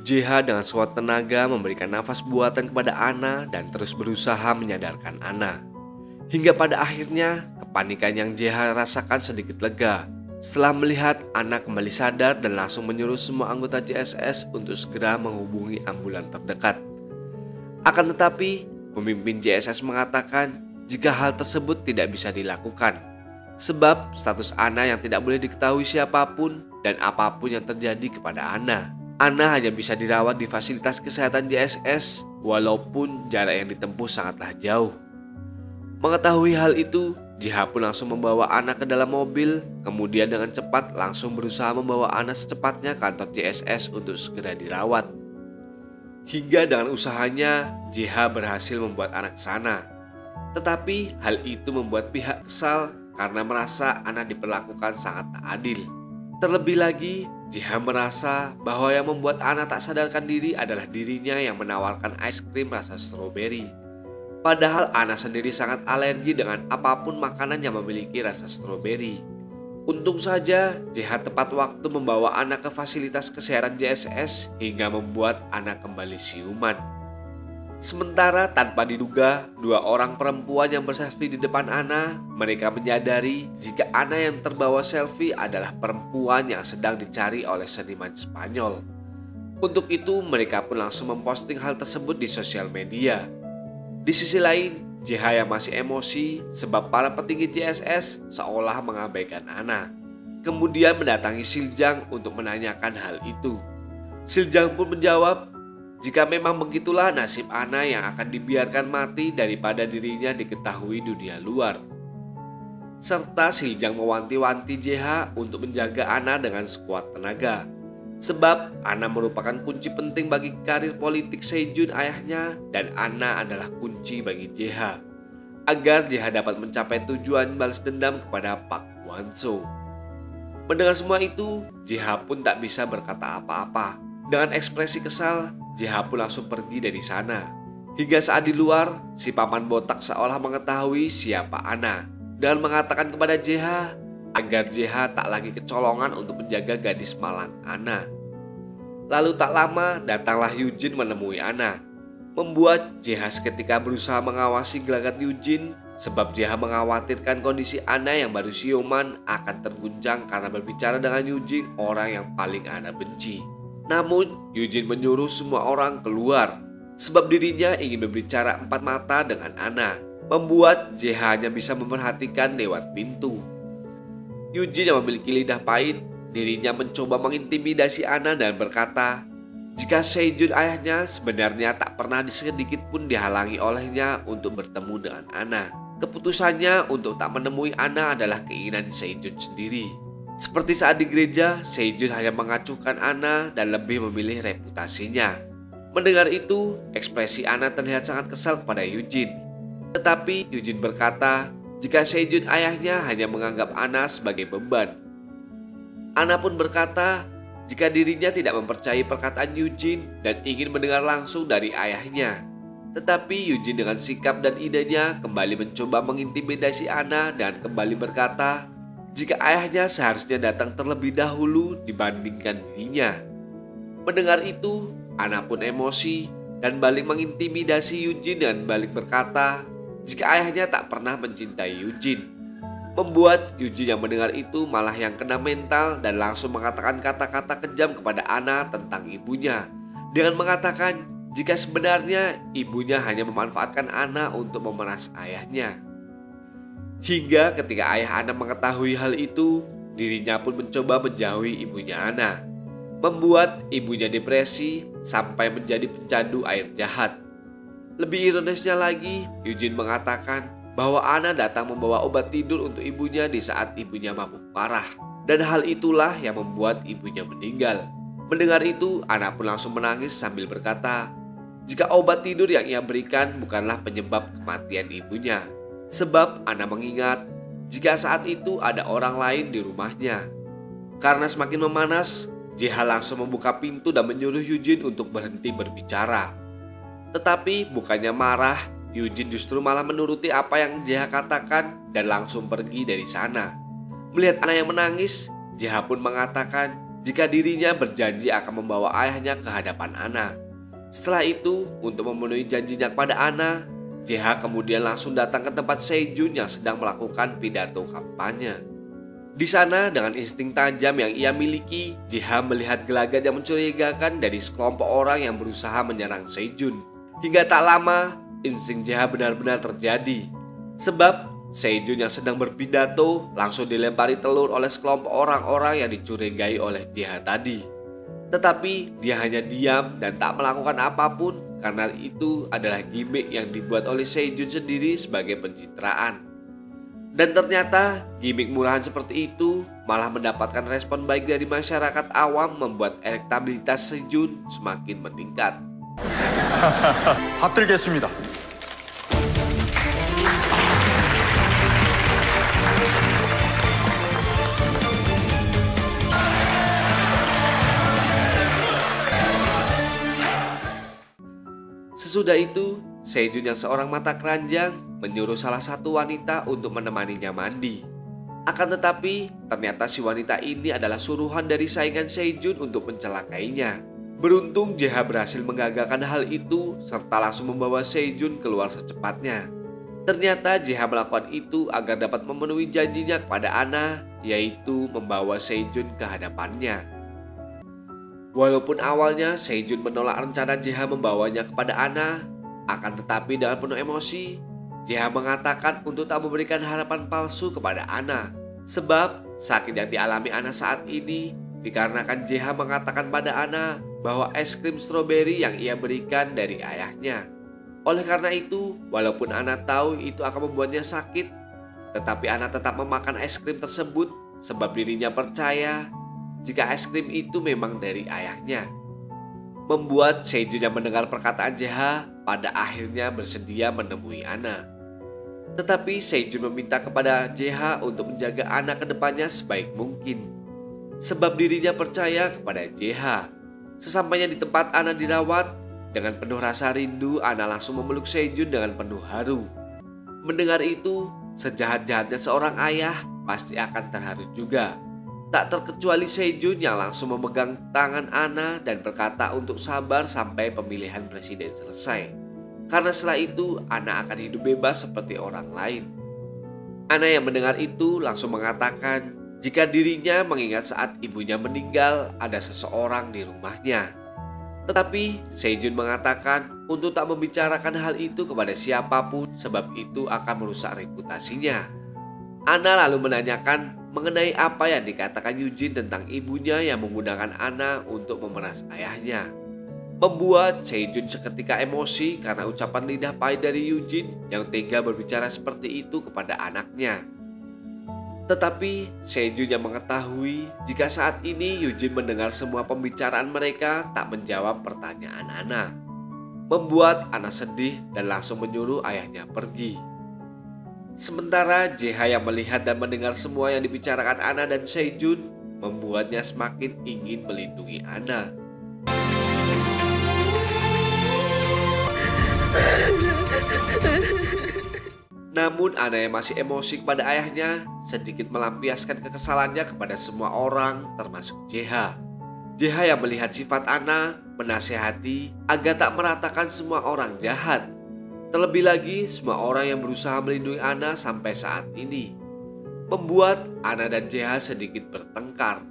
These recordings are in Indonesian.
JH dengan sekuat tenaga memberikan nafas buatan kepada Ana dan terus berusaha menyadarkan Ana. Hingga pada akhirnya, kepanikan yang JH rasakan sedikit lega setelah melihat Ana kembali sadar dan langsung menyuruh semua anggota JSS untuk segera menghubungi ambulan terdekat. Akan tetapi, pemimpin JSS mengatakan jika hal tersebut tidak bisa dilakukan, sebab status Ana yang tidak boleh diketahui siapapun dan apapun yang terjadi kepada Ana. Ana hanya bisa dirawat di fasilitas kesehatan JSS walaupun jarak yang ditempuh sangatlah jauh. Mengetahui hal itu, JH pun langsung membawa Ana ke dalam mobil, kemudian dengan cepat langsung berusaha membawa Ana secepatnya ke kantor JSS untuk segera dirawat. Hingga dengan usahanya, JH berhasil membuat Ana ke sana. Tetapi hal itu membuat pihak kesal karena merasa Ana diperlakukan sangat tak adil. Terlebih lagi, JH merasa bahwa yang membuat Ana tak sadarkan diri adalah dirinya yang menawarkan es krim rasa stroberi. Padahal Ana sendiri sangat alergi dengan apapun makanan yang memiliki rasa stroberi. Untung saja JH tepat waktu membawa Ana ke fasilitas kesehatan JSS hingga membuat Ana kembali siuman. Sementara tanpa diduga, dua orang perempuan yang berselfie di depan Ana, mereka menyadari jika Ana yang terbawa selfie adalah perempuan yang sedang dicari oleh seniman Spanyol. Untuk itu mereka pun langsung memposting hal tersebut di sosial media. Di sisi lain, JH yang masih emosi sebab para petinggi JSS seolah mengabaikan Ana. Kemudian mendatangi Siljang untuk menanyakan hal itu. Siljang pun menjawab, jika memang begitulah nasib Ana yang akan dibiarkan mati daripada dirinya diketahui dunia luar. Serta Siljang mewanti-wanti JH untuk menjaga Ana dengan sekuat tenaga. Sebab Ana merupakan kunci penting bagi karir politik Sejun ayahnya dan Ana adalah kunci bagi JH. Agar JH dapat mencapai tujuan balas dendam kepada Pak Hwang-soo. Mendengar semua itu, JH pun tak bisa berkata apa-apa. Dengan ekspresi kesal, JH pun langsung pergi dari sana. Hingga saat di luar, si paman botak seolah mengetahui siapa Ana dan mengatakan kepada JH agar JH tak lagi kecolongan untuk menjaga gadis malang Ana. Lalu tak lama datanglah Eugene menemui Ana, membuat JH seketika berusaha mengawasi gelagat Eugene sebab JH mengkhawatirkan kondisi Ana yang baru siuman akan terguncang karena berbicara dengan Eugene, orang yang paling Ana benci. Namun, Eugene menyuruh semua orang keluar sebab dirinya ingin berbicara empat mata dengan Ana, membuat JH hanya bisa memperhatikan lewat pintu. Eugene yang memiliki lidah pahit, dirinya mencoba mengintimidasi Ana dan berkata, jika Sejun ayahnya sebenarnya tak pernah sedikit pun dihalangi olehnya untuk bertemu dengan Ana. Keputusannya untuk tak menemui Ana adalah keinginan Sejun sendiri. Seperti saat di gereja, Sejun hanya mengacuhkan Ana dan lebih memilih reputasinya. Mendengar itu, ekspresi Ana terlihat sangat kesal kepada Eugene. Tetapi Eugene berkata, jika Sejun ayahnya hanya menganggap Ana sebagai beban. Ana pun berkata, jika dirinya tidak mempercayai perkataan Eugene dan ingin mendengar langsung dari ayahnya. Tetapi Eugene dengan sikap dan idenya kembali mencoba mengintimidasi Ana dan kembali berkata, jika ayahnya seharusnya datang terlebih dahulu dibandingkan dirinya. Mendengar itu, Ana pun emosi dan balik mengintimidasi Eugene dan balik berkata, jika ayahnya tak pernah mencintai Eugene. Membuat Eugene yang mendengar itu malah yang kena mental dan langsung mengatakan kata-kata kejam kepada Ana tentang ibunya. Dengan mengatakan jika sebenarnya ibunya hanya memanfaatkan Ana untuk memeras ayahnya. Hingga ketika ayah Ana mengetahui hal itu, dirinya pun mencoba menjauhi ibunya Ana, membuat ibunya depresi sampai menjadi pencandu air jahat. Lebih ironisnya lagi, Eugene mengatakan bahwa Ana datang membawa obat tidur untuk ibunya di saat ibunya mabuk parah. Dan hal itulah yang membuat ibunya meninggal. Mendengar itu, Ana pun langsung menangis sambil berkata, jika obat tidur yang ia berikan bukanlah penyebab kematian ibunya. Sebab Ana mengingat jika saat itu ada orang lain di rumahnya. Karena semakin memanas, JH langsung membuka pintu dan menyuruh Eugene untuk berhenti berbicara. Tetapi bukannya marah, Eugene justru malah menuruti apa yang JH katakan dan langsung pergi dari sana. Melihat Ana yang menangis, JH pun mengatakan jika dirinya berjanji akan membawa ayahnya ke hadapan Anna. Setelah itu, untuk memenuhi janjinya kepada Anna, JH kemudian langsung datang ke tempat Sejun yang sedang melakukan pidato kampanye. Di sana, dengan insting tajam yang ia miliki, JH melihat gelagat yang mencurigakan dari sekelompok orang yang berusaha menyerang Sejun. Hingga tak lama, insting JH benar-benar terjadi. Sebab Sejun yang sedang berpidato langsung dilempari telur oleh sekelompok orang-orang yang dicurigai oleh JH tadi. Tetapi dia hanya diam dan tak melakukan apapun karena itu adalah gimmick yang dibuat oleh Sejun sendiri sebagai pencitraan. Dan ternyata gimmick murahan seperti itu malah mendapatkan respon baik dari masyarakat awam, membuat elektabilitas Sejun semakin meningkat. 받들겠습니다. Sesudah itu, Sejun yang seorang mata keranjang menyuruh salah satu wanita untuk menemaninya mandi. Akan tetapi, ternyata si wanita ini adalah suruhan dari saingan Sejun untuk mencelakainya. Beruntung JH berhasil menggagalkan hal itu serta langsung membawa Sejun keluar secepatnya. Ternyata JH melakukan itu agar dapat memenuhi janjinya kepada Anna, yaitu membawa Sejun ke hadapannya. Walaupun awalnya Sejun menolak rencana JH membawanya kepada Anna, akan tetapi dengan penuh emosi, JH mengatakan untuk tak memberikan harapan palsu kepada Anna. Sebab sakit yang dialami Anna saat ini dikarenakan JH mengatakan pada Anna bahwa es krim stroberi yang ia berikan dari ayahnya. Oleh karena itu, walaupun Anna tahu itu akan membuatnya sakit, tetapi Anna tetap memakan es krim tersebut sebab dirinya percaya jika es krim itu memang dari ayahnya. Membuat Sejun yang mendengar perkataan JH pada akhirnya bersedia menemui Anna. Tetapi Sejun meminta kepada JH untuk menjaga Anna ke depannya sebaik mungkin. Sebab dirinya percaya kepada JH. Sesampainya di tempat Anna dirawat, dengan penuh rasa rindu Anna langsung memeluk Sejun dengan penuh haru. Mendengar itu, sejahat-jahatnya seorang ayah pasti akan terharu juga. Tak terkecuali Sejun yang langsung memegang tangan Anna dan berkata untuk sabar sampai pemilihan presiden selesai. Karena setelah itu Anna akan hidup bebas seperti orang lain. Anna yang mendengar itu langsung mengatakan jika dirinya mengingat saat ibunya meninggal ada seseorang di rumahnya. Tetapi Sejun mengatakan untuk tak membicarakan hal itu kepada siapapun sebab itu akan merusak reputasinya. Anna lalu menanyakan mengenai apa yang dikatakan Eugene tentang ibunya yang menggunakan Anna untuk memeras ayahnya. Membuat Sejun seketika emosi karena ucapan lidah pahit dari Eugene yang tega berbicara seperti itu kepada anaknya. Tetapi Sejun yang mengetahui jika saat ini Eugene mendengar semua pembicaraan mereka tak menjawab pertanyaan Anna. Membuat Anna sedih dan langsung menyuruh ayahnya pergi. Sementara JH yang melihat dan mendengar semua yang dibicarakan Anna dan Sejun membuatnya semakin ingin melindungi Anna. Namun Anna yang masih emosi kepada ayahnya sedikit melampiaskan kekesalannya kepada semua orang termasuk JH. JH yang melihat sifat Anna menasihati agar tak meratakan semua orang jahat. Terlebih lagi semua orang yang berusaha melindungi Anna sampai saat ini. Membuat Anna dan JH sedikit bertengkar.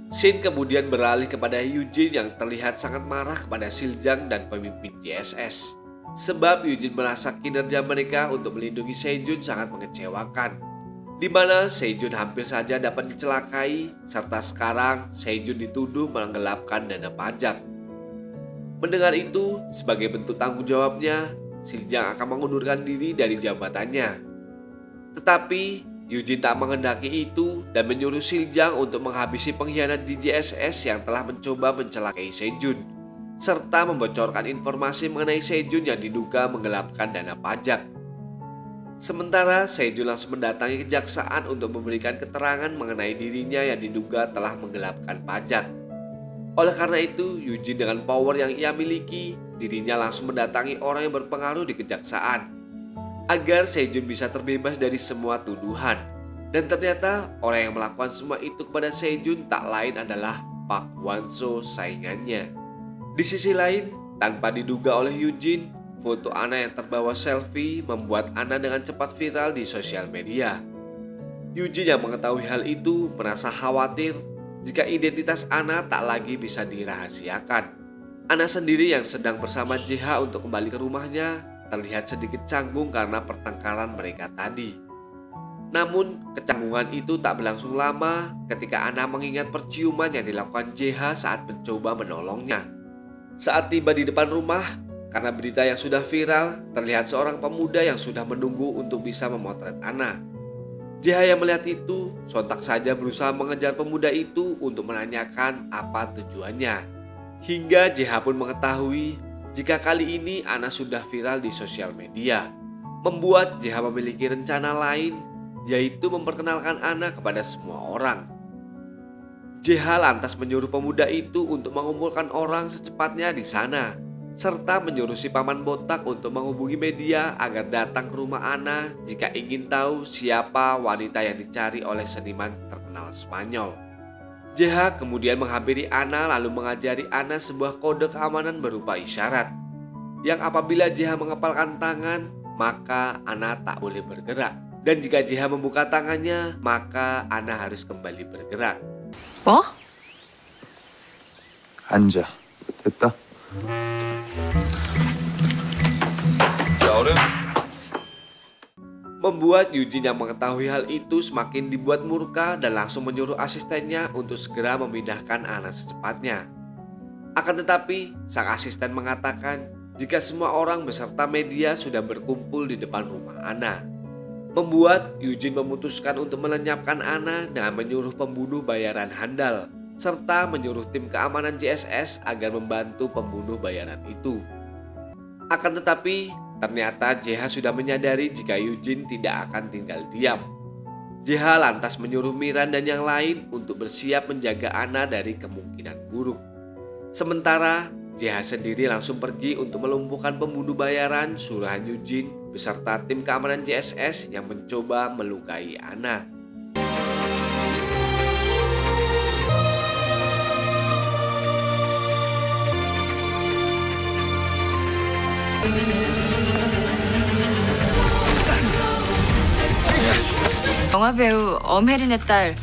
Shin kemudian beralih kepada Eugene yang terlihat sangat marah kepada Siljang dan pemimpin JSS. Sebab Eugene merasa kinerja mereka untuk melindungi Sejun sangat mengecewakan. Di mana Sejun hampir saja dapat dicelakai serta sekarang Sejun dituduh menggelapkan dana pajak. Mendengar itu, sebagai bentuk tanggung jawabnya, Siljang akan mengundurkan diri dari jabatannya. Tetapi Eugene tak menghendaki itu dan menyuruh Siljang untuk menghabisi pengkhianat di JSS yang telah mencoba mencelakai Sejun, serta membocorkan informasi mengenai Sejun yang diduga menggelapkan dana pajak. Sementara Sejun langsung mendatangi kejaksaan untuk memberikan keterangan mengenai dirinya yang diduga telah menggelapkan pajak. Oleh karena itu, Eugene dengan power yang ia miliki, dirinya langsung mendatangi orang yang berpengaruh di kejaksaan agar Sejun bisa terbebas dari semua tuduhan. Dan ternyata orang yang melakukan semua itu kepada Sejun tak lain adalah Park Hwan-seo, saingannya. Di sisi lain, tanpa diduga oleh Eugene, foto Ana yang terbawa selfie membuat Ana dengan cepat viral di sosial media. Eugene yang mengetahui hal itu merasa khawatir jika identitas Ana tak lagi bisa dirahasiakan. Ana sendiri yang sedang bersama JH untuk kembali ke rumahnya terlihat sedikit canggung karena pertengkaran mereka tadi. Namun, kecanggungan itu tak berlangsung lama ketika Ana mengingat perciuman yang dilakukan JH saat mencoba menolongnya. Saat tiba di depan rumah, karena berita yang sudah viral, terlihat seorang pemuda yang sudah menunggu untuk bisa memotret Ana. JH yang melihat itu, sontak saja berusaha mengejar pemuda itu untuk menanyakan apa tujuannya. Hingga JH pun mengetahui jika kali ini Ana sudah viral di sosial media. Membuat JH memiliki rencana lain, yaitu memperkenalkan Ana kepada semua orang. JH lantas menyuruh pemuda itu untuk mengumpulkan orang secepatnya di sana, serta menyuruh si paman botak untuk menghubungi media agar datang ke rumah Ana jika ingin tahu siapa wanita yang dicari oleh seniman terkenal Spanyol. JH kemudian menghampiri Ana lalu mengajari Ana sebuah kode keamanan berupa isyarat, yang apabila JH mengepalkan tangan, maka Ana tak boleh bergerak. Dan jika JH membuka tangannya, maka Ana harus kembali bergerak. 뭐? 앉아. 됐다. 자, 얼음. Membuat Eugene yang mengetahui hal itu semakin dibuat murka dan langsung menyuruh asistennya untuk segera memindahkan Ana secepatnya. Akan tetapi, sang asisten mengatakan jika semua orang beserta media sudah berkumpul di depan rumah Ana. Membuat Eugene memutuskan untuk melenyapkan Ana dengan menyuruh pembunuh bayaran handal, serta menyuruh tim keamanan JSS agar membantu pembunuh bayaran itu. Akan tetapi, ternyata JH sudah menyadari jika Eugene tidak akan tinggal diam. JH lantas menyuruh Miran dan yang lain untuk bersiap menjaga Ana dari kemungkinan buruk. Sementara, JH sendiri langsung pergi untuk melumpuhkan pembunuh bayaran suruhan Eugene beserta tim keamanan JSS yang mencoba melukai Ana. 영화배우 엄혜린의 딸